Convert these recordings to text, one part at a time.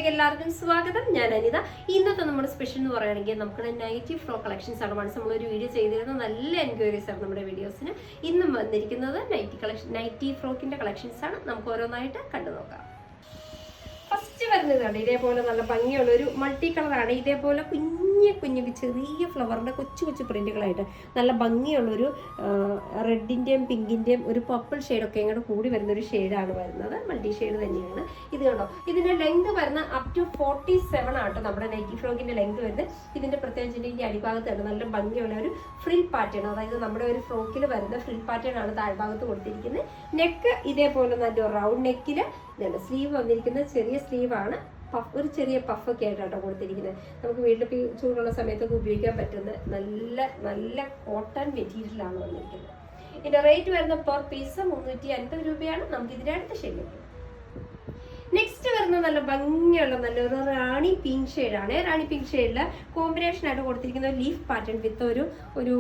എല്ലാവർക്കും സ്വാഗതം. ഞാൻ അനിത. ഇന്നത്തെ നമ്മുടെ സ്പെഷ്യൽ എന്ന് പറയുകയാണെങ്കിൽ നമ്മുടെ നൈറ്റി ഫ്രോ കളക്ഷൻസ് ആണ്. വൺസ് നമ്മളൊരു വീഡിയോ ചെയ്തിരുന്ന നല്ല എൻക്വയറീസ് ആണ് നമ്മുടെ വീഡിയോസിന്. ഇന്നും വന്നിരിക്കുന്നത് നൈറ്റി ഫ്രോക്കിന്റെ കളക്ഷൻസ് ആണ്. നമുക്ക് ഓരോന്നായിട്ട് കണ്ടു നോക്കാം. ഫസ്റ്റ് വരുന്നതാണ് ഇതേപോലെ നല്ല ഭംഗിയുള്ള ഒരു മൾട്ടി കളറാണ്. ഇതേപോലെ കുഞ്ഞു ചെറിയ ഫ്ലവറിന്റെ കൊച്ചു പ്രിന്റുകളായിട്ട് നല്ല ഭംഗിയുള്ളൊരു റെഡിന്റെയും പിങ്കിന്റെയും ഒരു പർപ്പിൾ ഷെയ്ഡൊക്കെ ഇങ്ങോട്ട് കൂടി വരുന്ന ഒരു ഷെയ്ഡാണ് വരുന്നത്. മൾട്ടി ഷെയ്ഡ് തന്നെയാണ് ഇത്. കണ്ടോ, ഇതിന്റെ ലെങ്ത് വരുന്ന അപ് ടു 47 ആട്ടോ നമ്മുടെ നൈറ്റി ഫ്രോക്കിന്റെ ലെങ്ത് വരുന്നത്. ഇതിന്റെ പ്രത്യേകിച്ച് ഇതിന്റെ അടിഭാഗത്ത് തന്നെ നല്ല ഭംഗിയുള്ള ഒരു ഫ്രിൽ പാറ്റേൺ, അതായത് നമ്മുടെ ഒരു ഫ്രോക്കിൽ വരുന്ന ഫ്രിൽ പാറ്റേൺ ആണ് താഴ്ഭാഗത്ത് കൊടുത്തിരിക്കുന്നത്. നെക്ക് ഇതേപോലെ നല്ല റൗണ്ട് നെക്കില് സ്ലീവ് വന്നിരിക്കുന്ന ചെറിയ സ്ലീവാണ്. ഒരു ചെറിയ പഫൊക്കെ ആയിട്ടാട്ടോ കൊടുത്തിരിക്കുന്നത്. നമുക്ക് വീട്ടിൽ ചൂടുള്ള സമയത്തൊക്കെ ഉപയോഗിക്കാൻ പറ്റുന്ന നല്ല കോട്ടൺ മെറ്റീരിയലാണ് വന്നിരിക്കുന്നത്. ഇതിന്റെ റേറ്റ് വരുന്ന പെർ പീസ് 350 രൂപയാണ്. നമുക്ക് ഇതിന്റെ അടുത്ത ഷെയ്ഡ്. നെക്സ്റ്റ് വരുന്നത് നല്ല ഭംഗിയുള്ള നല്ലൊരു റാണി പിങ്ക് ഷെയ്ഡാണ്. റാണി പിങ്ക് ഷെയ്ഡില് കോമ്പിനേഷൻ ആയിട്ട് കൊടുത്തിരിക്കുന്ന ഒരു ലീഫ് പാറ്റേൺ വിത്ത് ഒരു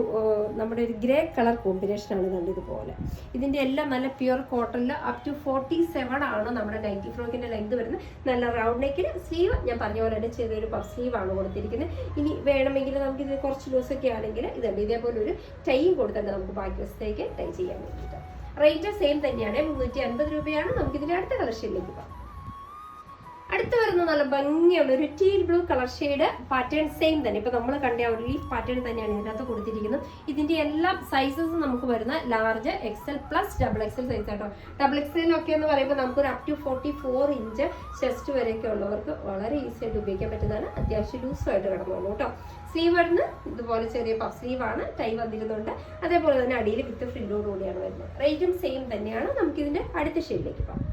നമ്മുടെ ഒരു ഗ്രേ കളർ കോമ്പിനേഷൻ ആണ് കണ്ടത് ഇതുപോലെ. ഇതിന്റെ എല്ലാം നല്ല പ്യുർ കോട്ടണില് അപ് ടു 47 ആണ് നമ്മുടെ നൈറ്റി ഫ്രോക്കിന്റെ ലെങ്ത് വരുന്നത്. നല്ല റൗണ്ട് നെക്കിൽ സ്ലീവ് ഞാൻ പറഞ്ഞ പോലെ തന്നെ ചെറിയൊരു പഫ് സ്ലീവ് ആണ് കൊടുത്തിരിക്കുന്നത്. ഇനി വേണമെങ്കിൽ നമുക്ക് ഇത് കുറച്ച് ലൂസൊക്കെ ആണെങ്കിൽ ഇതുണ്ട് ഇതേപോലെ ഒരു ടൈയും കൊടുത്തിട്ട് നമുക്ക് ബാക്കി വശത്തേക്ക് ടൈ ചെയ്യാൻ വേണ്ടിയിട്ട്. റേറ്റ് സെയിം തന്നെയാണ്, 350 രൂപയാണ്. നമുക്ക് ഇതിന്റെ അടുത്ത കളക്ഷനിലേക്ക് പോകാം. അടുത്ത് വരുന്ന നല്ല ഭംഗിയുള്ള ഒരു teal blue colour shade pattern same തന്നെ. ഇപ്പൊ നമ്മൾ കണ്ട ഒരു ലീഫ് പാറ്റേൺ തന്നെയാണ് ഇതിനകത്ത് കൊടുത്തിരിക്കുന്നത്. ഇതിന്റെ എല്ലാ സൈസസ് നമുക്ക് വരുന്ന large, XL plus double XL size ആട്ടോ. ഡബിൾ എക്സലിനൊക്കെ എന്ന് പറയുമ്പോൾ നമുക്കൊരു അപ് ടു 44 ഇഞ്ച് ചെസ്റ്റ് വരെയൊക്കെ ഉള്ളവർക്ക് വളരെ ഈസി ആയിട്ട് ഉപയോഗിക്കാൻ പറ്റുന്നതാണ്. അത്യാവശ്യം ലൂസുമായിട്ട് കിടന്നോളൂ കേട്ടോ. സ്ലീവ് വരുന്ന ഇതുപോലെ ചെറിയ പഫ് സ്ലീവ് ആണ്, ടൈ വന്നിരുന്നുണ്ട്. അതേപോലെ തന്നെ അടിയിൽ വിത്ത് ഫ്രില്ലോട് കൂടിയാണ് വരുന്നത്. റേറ്റും സെയിം തന്നെയാണ്. നമുക്ക് ഇതിന്റെ അടുത്ത ഷെയ്ഡിലേക്ക് പോകാം.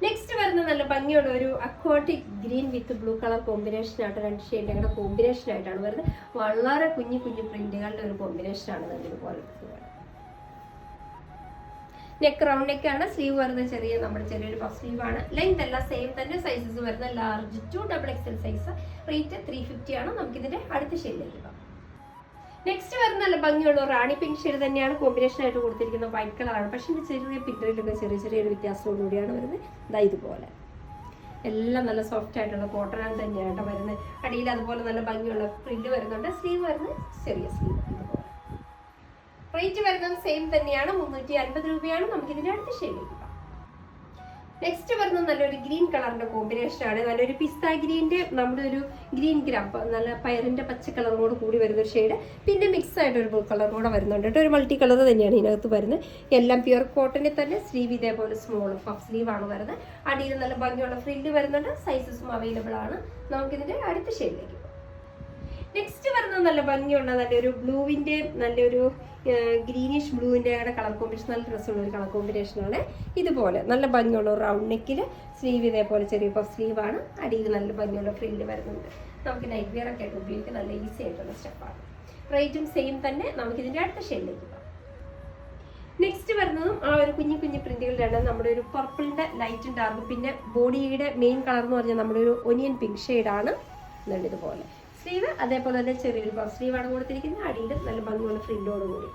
നെക്സ്റ്റ് വരുന്ന നല്ല ഭംഗിയുള്ള ഒരു അക്വാട്ടിക് ഗ്രീൻ വിത്ത് ബ്ലൂ കളർ കോമ്പിനേഷൻ ആയിട്ട്, രണ്ട് ഷെയ്ഡിന്റെ കോമ്പിനേഷൻ ആയിട്ടാണ് വരുന്നത്. വളരെ കുഞ്ഞു പ്രിന്റുകളുടെ ഒരു കോമ്പിനേഷൻ ആണ് തന്നെ ഇതുപോലെ. നെക്ക് റൗണ്ട് നെക്കാണ്. സ്ലീവ് വരുന്നത് ചെറിയൊരു പഫ് സ്ലീവ് ആണ്. ലെങ്ത് എല്ലാം സെയിം തന്നെ. സൈസസ് വരുന്ന large to double XL size. Rate 350 ആണ്. നമുക്ക് ഇതിന്റെ അടുത്ത ഷെയ്ഡിലേക്ക് പോകാം. നെക്സ്റ്റ് വരുന്ന നല്ല ഭംഗിയുള്ള റാണി പിങ്ക് ഷെയ്ഡ് തന്നെയാണ് കോമ്പിനേഷൻ ആയിട്ട് കൊടുത്തിരിക്കുന്നത്. വൈറ്റ് കളറാണ്, പക്ഷേ ഇതിന്റെ ചെറിയ പിന്നറിലൊക്കെ ചെറിയൊരു വ്യത്യാസത്തോടുകൂടിയാണ് വരുന്നത്. ഇതാ ഇതുപോലെ എല്ലാം നല്ല സോഫ്റ്റ് ആയിട്ടുള്ള കോട്ടൺ തന്നെയാണ് വരുന്നത്. അടിയിൽ അതുപോലെ നല്ല ഭംഗിയുള്ള പ്രിന്റ് വരുന്നുണ്ട്. സ്ലീവ് വരുന്നത് ചെറിയ സ്ലീവ് ഇതുപോലെ. റേറ്റ് വരുന്നത് സെയിം തന്നെയാണ്, 350 രൂപയാണ്. നമുക്ക് ഇതിന്റെ അടുത്ത ഷെയ്ഡിലേക്ക് പോകാം. നെക്സ്റ്റ് വരുന്നത് നല്ലൊരു ഗ്രീൻ കളറിന്റെ കോമ്പിനേഷൻ ആണ്. നല്ലൊരു പിസ്ത ഗ്രീൻ്റെ നമ്മുടെ ഒരു ഗ്രീൻ ഗ്രാപ്പ്, നല്ല പയറിന്റെ പച്ച കളറോട് കൂടി വരുന്ന ഒരു ഷെയ്ഡ്. പിന്നെ മിക്സ് ആയിട്ട് ഒരു ബ്ലൂ കളർ കൂടെ വരുന്നുണ്ട് കേട്ടോ. ഒരു മൾട്ടി കളർ തന്നെയാണ് ഇതിനകത്ത് വരുന്നത്. എല്ലാം പ്യുർ കോട്ടണിൽ തന്നെ. സ്ലീവ് ഇതേപോലെ സ്മോൾ പഫ് സ്ലീവ് ആണ് വരുന്നത്. അടിയിൽ നല്ല ഭംഗിയുള്ള ഫ്രില്ല് വരുന്നുണ്ട്. സൈസസും അവൈലബിൾ ആണ്. നമുക്കിതിന്റെ അടുത്ത ഷെയ്ഡിലേക്ക് പോകാം. നെക്സ്റ്റ് വരുന്നത് നല്ല ഭംഗിയുള്ള നല്ലൊരു ബ്ലൂവിന്റെ നല്ലൊരു ഗ്രീനിഷ് ബ്ലൂവിന്റെ കളർ കോമ്പിനേഷൻ, നല്ല ഡ്രസ്സുള്ള ഒരു കളർ കോമ്പിനേഷൻ ആണ്. ഇതുപോലെ നല്ല ഭംഗിയുള്ള റൗണ്ട് നെക്കിൽ സ്ലീവ് ഇതേപോലെ ചെറിയ പഫ് സ്ലീവ് ആണ്. അടിയിൽ നല്ല ഭംഗിയുള്ള ഫ്രില്ല് വരുന്നുണ്ട്. നമുക്ക് നൈറ്റ് വെയർ ഒക്കെ ആയിട്ട് ഉപയോഗിക്കാൻ നല്ല ഈസി ആയിട്ടുള്ള സ്റ്റെപ്പാണ്. റേറ്റും സെയിം തന്നെ. നമുക്ക് ഇതിന്റെ അടുത്ത ഷെയ്ഡിലേക്ക് പോകാം. നെക്സ്റ്റ് വരുന്നതും ആ ഒരു കുഞ്ഞു പ്രിന്റുകളിലാണ്. നമ്മുടെ ഒരു പർപ്പിളിന്റെ ലൈറ്റും ഡാർക്ക്, പിന്നെ ബോഡിയുടെ മെയിൻ കളർ എന്ന് പറഞ്ഞാൽ നമ്മുടെ ഒരു ഒനിയൻ പിങ്ക് ഷെയ്ഡാണ്. എന്നുണ്ട് ഇതുപോലെ സ്ലീവ്. അതേപോലെ തന്നെ ചെറിയൊരു പഫ് സ്ലീവാണ് കൊടുത്തിരിക്കുന്നത്. അടിയിൽ നല്ല ഭംഗിയുള്ള ഫ്രില്ലോട് കൂടി.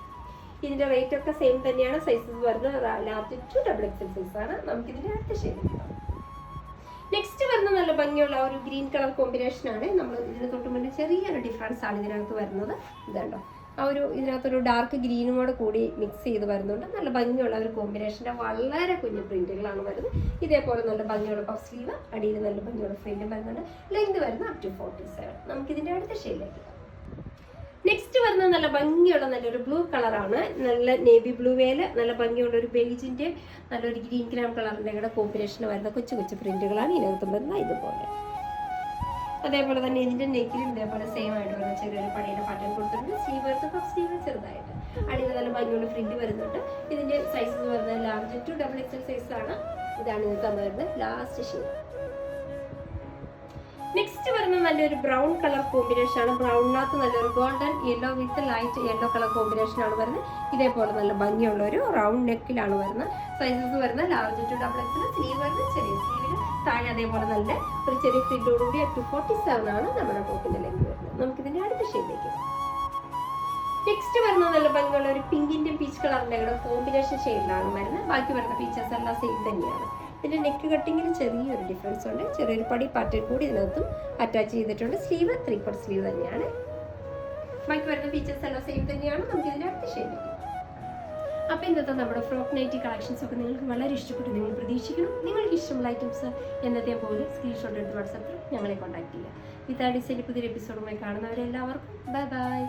ഇതിന്റെ റേറ്റ് ഒക്കെ സെയിം തന്നെയാണ്. സൈസസ് വരുന്നത് large to double XL size ആണ്. നമുക്ക് ഇതിന്റെ അടുത്ത ഷെയ്ഡ്. നെക്സ്റ്റ് വരുന്ന നല്ല ഭംഗിയുള്ള ഒരു ഗ്രീൻ കളർ കോമ്പിനേഷൻ ആണ്. നമ്മൾ ഇതിന് തൊട്ട് മുന്നേ ചെറിയൊരു ഡിഫറൻസ് ആണ് ഇതിനകത്ത് വരുന്നത്. ഇതുണ്ടോ, ആ ഒരു ഇതിനകത്തൊരു ഡാർക്ക് ഗ്രീനും കൂടെ കൂടി മിക്സ് ചെയ്ത് വരുന്നുണ്ട്. നല്ല ഭംഗിയുള്ള ഒരു കോമ്പിനേഷൻ്റെ വളരെ കുഞ്ഞു പ്രിന്റുകളാണ് വരുന്നത്. ഇതേപോലെ നല്ല ഭംഗിയുള്ള പഫ് സ്ലീവ്, അടിയിൽ നല്ല ഭംഗിയുള്ള ഫ്രില്ലും വരുന്നുണ്ട്. ലെങ്ത് വരുന്ന അപ് ടു 47. നമുക്ക് ഇതിന്റെ അടുത്ത ഷെയ്ഡിലേക്ക്. നെക്സ്റ്റ് വരുന്നത് നല്ല ഭംഗിയുള്ള നല്ലൊരു ബ്ലൂ കളറാണ്. നല്ല നേവി ബ്ലൂ വേല് നല്ല ഭംഗിയുള്ള ഒരു ബേജിന്റെ നല്ലൊരു ഗ്രീൻ ഗ്രാം കളറിന്റെ കൂടെ കോമ്പിനേഷൻ വരുന്ന കൊച്ചു പ്രിന്റുകളാണ് ഇതിനകത്ത് വരുന്നത്. ഇതുപോലെ അതേപോലെ തന്നെ ഇതിന്റെ നെക്കിലും ഇതേപോലെ സെയിം ആയിട്ട് വരുന്ന ചെറിയൊരു പടിയുടെ പാറ്റേൺ കൊടുത്തിട്ടുണ്ട്. സ്ലീവ് വരുന്നത് പഫ് സ്ലീവ് ചെറുതായിട്ട്. അടിയിൽ നല്ല ഭംഗിയുള്ള ഫ്രില്ല് വരുന്നുണ്ട്. ഇതിന്റെ സൈസസ് വരുന്നത് large to double XL size ആണ്. ഇതാണ് നിങ്ങൾക്ക് വരുന്നത് ലാസ്റ്റ് ഷെയ്ഡ്. നെക്സ്റ്റ് വരുന്ന നല്ലൊരു ബ്രൗൺ കളർ കോമ്പിനേഷൻ ആണ്. ബ്രൗണിനകത്ത് നല്ലൊരു golden yellow with light yellow colour combination ആണ് വരുന്നത്. ഇതേപോലെ നല്ല ഭംഗിയുള്ള ഒരു റൗണ്ട് നെക്കിലാണ് വരുന്നത്. സൈസസ് വരുന്നത് large to double XL. Sleeve വരുന്നത് ചെറിയ സ്ലീവിൽ താഴെ അതേപോലെ നല്ല ഒരു ചെറിയ ഫ്രില്ലോടുകൂടി അപ് ടു 47 ആണ് നമ്മുടെ ടോപ്പിന്റെ ലെങ്ത് വരുന്നത്. നമുക്കിതിന്റെ അടുത്ത ഷെയ്ഡിലേക്ക്. നെക്സ്റ്റ് വരുന്നത് നല്ല ഭംഗിയുള്ള ഒരു പിങ്കിന്റെയും പീച്ച് കളറിൻ്റെ കൂടെ കോമ്പിനേഷൻ ഷെയ്ഡിലാണ് വരുന്നത്. ബാക്കി വരുന്ന ഫീച്ചേഴ്സ് എല്ലാം സെയിം തന്നെയാണ്. ഇതിൻ്റെ നെക്ക് കട്ടിങ്ങിൽ ചെറിയൊരു ഡിഫറൻസ് ഉണ്ട്. ചെറിയൊരു പടി പാറ്റേൺ കൂടി ഇതിനകത്തും അറ്റാച്ച് ചെയ്തിട്ടുണ്ട്. സ്ലീവ് 3/4 സ്ലീവ് തന്നെയാണ്. ബാക്കി വരുന്ന ഫീച്ചേഴ്സ് എല്ലാം സെയിം തന്നെയാണ്. നമുക്ക് ഇതിൻ്റെ അടുത്ത ഷെയ്ഡ്. അപ്പോൾ ഇന്നത്തെ നമ്മുടെ ഫ്രോക്ക് നൈറ്റി കളക്ഷൻസ് ഒക്കെ നിങ്ങൾക്ക് വളരെ ഇഷ്ടപ്പെട്ടു നിങ്ങൾ പ്രതീക്ഷിക്കണം. നിങ്ങൾക്ക് ഇഷ്ടമുള്ള ഐറ്റംസ് എന്നത്തെ പോലെ സ്ക്രീൻഷോട്ട് എടുത്ത് വാട്സാപ്പിൽ ഞങ്ങളെ കോൺടാക്ട് ചെയ്യുക. വിത്ത് ആ ഡിസൈനിൽ പുതിയൊരു എപ്പിസോഡുമായി കാണുന്നവരെല്ലാവർക്കും ബൈ ബൈ.